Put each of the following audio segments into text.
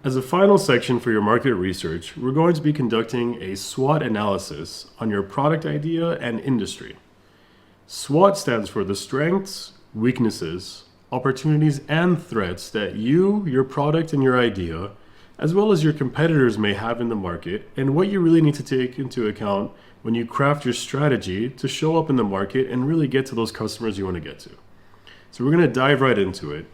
As a final section for your market research, we're going to be conducting a SWOT analysis on your product idea and industry. SWOT stands for the strengths, weaknesses, opportunities, and threats that you, your product, and your idea, as well as your competitors may have in the market, and what you really need to take into account when you craft your strategy to show up in the market and really get to those customers you want to get to. So we're going to dive right into it.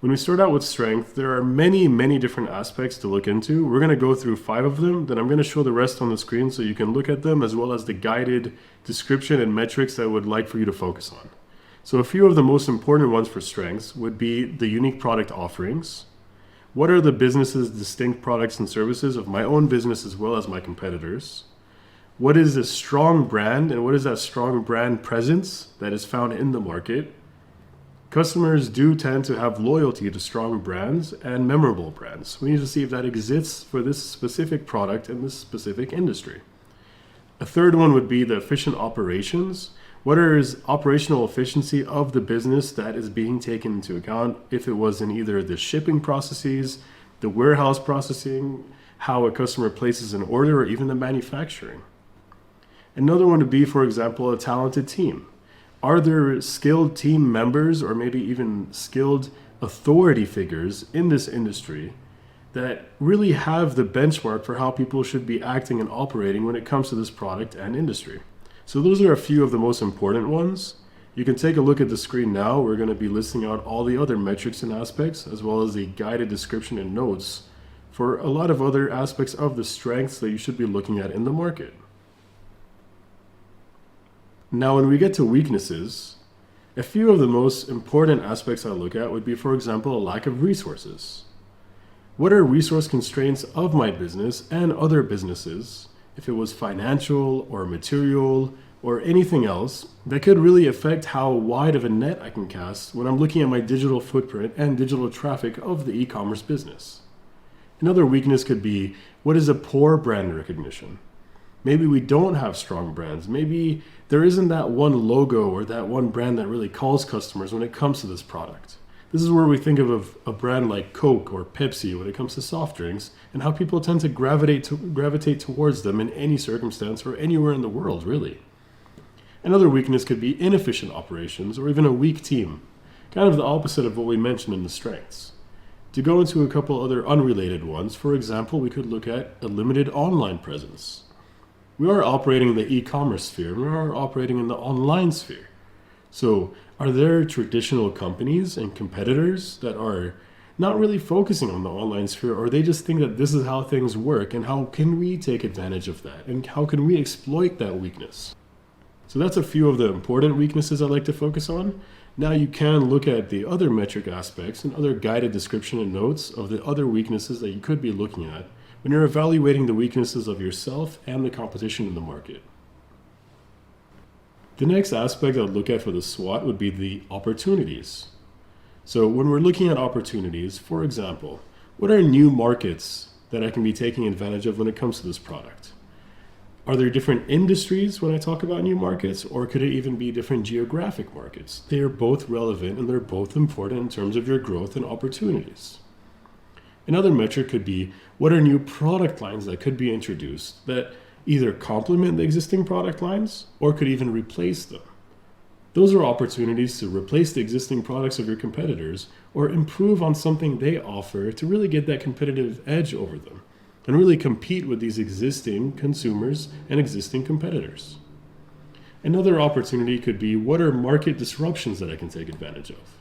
When we start out with strength, there are many different aspects to look into. We're going to go through 5 of them, then I'm going to show the rest on the screen so you can look at them, as well as the guided description and metrics that I would like for you to focus on. So a few of the most important ones for strengths would be the unique product offerings. What are the business's distinct products and services of my own business as well as my competitors? What is a strong brand, and what is that strong brand presence that is found in the market? Customers do tend to have loyalty to strong brands and memorable brands. We need to see if that exists for this specific product in this specific industry. A third one would be the efficient operations. What is operational efficiency of the business that is being taken into account if it was in either the shipping processes, the warehouse processing, how a customer places an order, or even the manufacturing. Another one would be, for example, a talented team. Are there skilled team members or maybe even skilled authority figures in this industry that really have the benchmark for how people should be acting and operating when it comes to this product and industry? So those are a few of the most important ones. You can take a look at the screen now. We're going to be listing out all the other metrics and aspects, as well as the guided description and notes for a lot of other aspects of the strengths that you should be looking at in the market. Now, when we get to weaknesses, a few of the most important aspects I look at would be, for example, a lack of resources. What are resource constraints of my business and other businesses, if it was financial or material or anything else, that could really affect how wide of a net I can cast when I'm looking at my digital footprint and digital traffic of the e-commerce business? Another weakness could be, what is a poor brand recognition? Maybe we don't have strong brands. Maybe there isn't that one logo or that one brand that really calls customers when it comes to this product. This is where we think of a brand like Coke or Pepsi when it comes to soft drinks, and how people tend to gravitate towards them in any circumstance or anywhere in the world, really. Another weakness could be inefficient operations or even a weak team, kind of the opposite of what we mentioned in the strengths. To go into a couple other unrelated ones, for example, we could look at a limited online presence. We are operating in the e-commerce sphere, and we are operating in the online sphere. So are there traditional companies and competitors that are not really focusing on the online sphere, or they just think that this is how things work, and how can we take advantage of that, and how can we exploit that weakness? So that's a few of the important weaknesses I like to focus on. Now you can look at the other metric aspects and other guided description and notes of the other weaknesses that you could be looking at when you're evaluating the weaknesses of yourself and the competition in the market. The next aspect I'd look at for the SWOT would be the opportunities. So when we're looking at opportunities, for example, what are new markets that I can be taking advantage of when it comes to this product? Are there different industries when I talk about new markets, or could it even be different geographic markets? They are both relevant and they're both important in terms of your growth and opportunities. Another metric could be, what are new product lines that could be introduced that either complement the existing product lines or could even replace them? Those are opportunities to replace the existing products of your competitors or improve on something they offer to really get that competitive edge over them and really compete with these existing consumers and existing competitors. Another opportunity could be, what are market disruptions that I can take advantage of?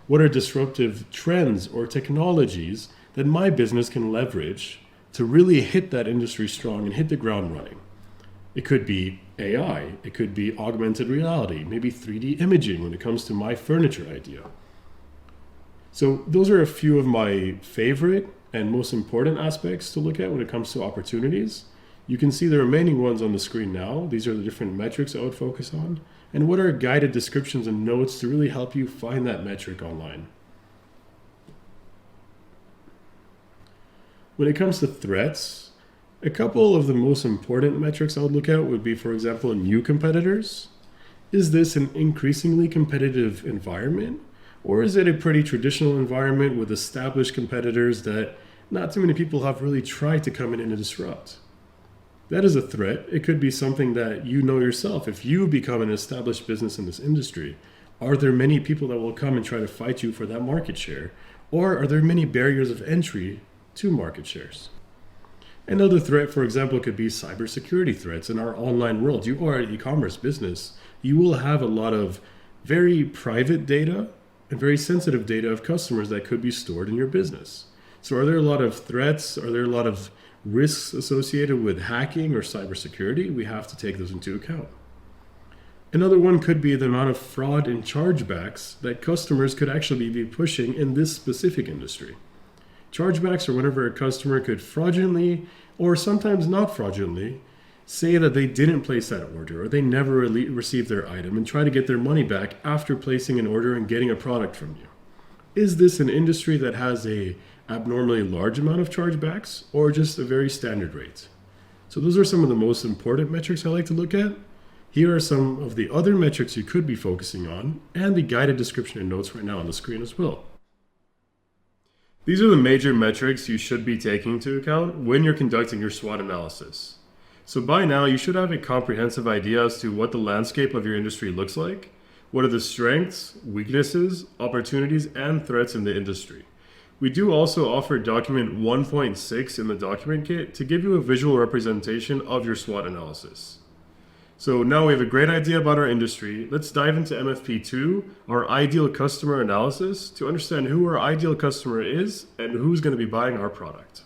What are disruptive trends or technologies that my business can leverage to really hit that industry strong and hit the ground running? It could be AI, it could be augmented reality, maybe 3D imaging when it comes to my furniture idea. So those are a few of my favorite and most important aspects to look at when it comes to opportunities. You can see the remaining ones on the screen now. These are the different metrics I would focus on, and what are guided descriptions and notes to really help you find that metric online. When it comes to threats, a couple of the most important metrics I would look at would be, for example, new competitors. Is this an increasingly competitive environment? Or is it a pretty traditional environment with established competitors that not too many people have really tried to come in and disrupt. That is a threat. It could be something that you know yourself. If you become an established business in this industry, are there many people that will come and try to fight you for that market share? Or are there many barriers of entry to market shares? Another threat, for example, could be cybersecurity threats in our online world. You are an e-commerce business. You will have a lot of very private data and very sensitive data of customers that could be stored in your business. So are there a lot of threats? Are there a lot of risks associated with hacking or cybersecurity? We have to take those into account. Another one could be the amount of fraud and chargebacks that customers could actually be pushing in this specific industry. Chargebacks are whenever a customer could fraudulently, or sometimes not fraudulently, say that they didn't place that order or they never received their item and try to get their money back after placing an order and getting a product from you. Is this an industry that has a abnormally large amount of chargebacks or just a very standard rate? So those are some of the most important metrics I like to look at. Here are some of the other metrics you could be focusing on and the guided description and notes right now on the screen as well. These are the major metrics you should be taking into account when you're conducting your SWOT analysis. So by now, you should have a comprehensive idea as to what the landscape of your industry looks like, what are the strengths, weaknesses, opportunities, and threats in the industry. We do also offer Document 1.6 in the document kit to give you a visual representation of your SWOT analysis. So now we have a great idea about our industry. Let's dive into MFP2, our ideal customer analysis, to understand who our ideal customer is and who's going to be buying our product.